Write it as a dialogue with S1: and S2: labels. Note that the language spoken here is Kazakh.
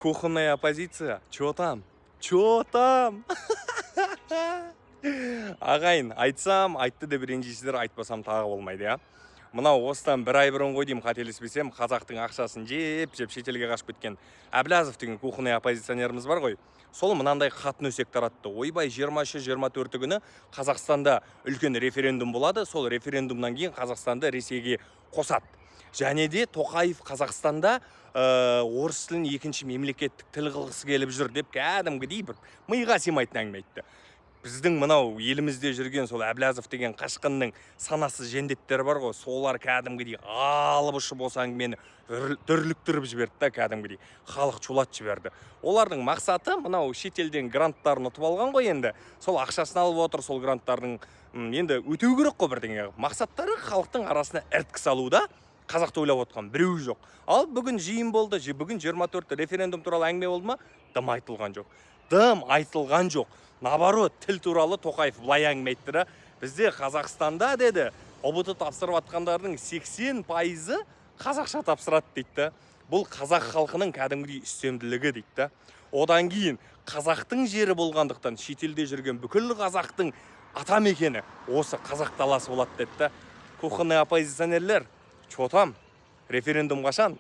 S1: Кухонная оппозиция. Чё там? Чё там? Ағайын, айтсам, айтты деп ренжисіздер, айтпасам тағы болмайды, я. Мынау осыдан бір ай бұрын ғой деймін, қателеспесем, қазақтың ақшасын жеп шетелге қашып кеткен Әблязов деген кухонный оппозиционеріміз бар ғой. Сол мынандай хат нөсек таратты. Ойбай 23-24 күні Қазақстанда үлкен референдум болады. Сол референдумнан кейін Қазақстанды Ресейге қосады. Және де Тоқаев Қазақстанда орыс тілін екінші мемлекеттік тіл қылғысы келіп жүр деп кәдімгідей бір миға сыймайтын әңгіме айтты. Біздің мынау елімізде жүрген сол Әблязов деген қашқынның санасыз жендеттері бар ғой, солар кәдімгідей алып ұшып осы әңгімені дүрліктіріп жіберді да, кәдімгідей халық шулатып жіберді. Олардың мақсаты мынау шетелден гранттарын ұтып алған ғой, енді сол ақшасын алып отыр, сол гранттардың енді өтеу керек қой бірдеңе. Мақсаттары халықтың арасына іріткі салуда. Қазақты ойлап отқан біреу жоқ. Ал бүгін жиын болды, бүгін 24 референдум туралы әңгіме болды ма? Дым айтылған жоқ. Дым айтылған жоқ. Наоборот, тіл туралы Тоқаев былай әңгіме айтты да, бізде Қазақстанда деді, ұбт тапсырып атқандардың 80% қазақша тапсырады дейді. Бұл қазақ халқының кәдімгідей үстемділігі дейді. Одан кейін қазақтың жері болғандықтан шетелде жүрген бүкіл қазақтың атамекені осы қазақ даласы болады деді. Кухонный оппозиционерлер, чё там? Референдум қашан?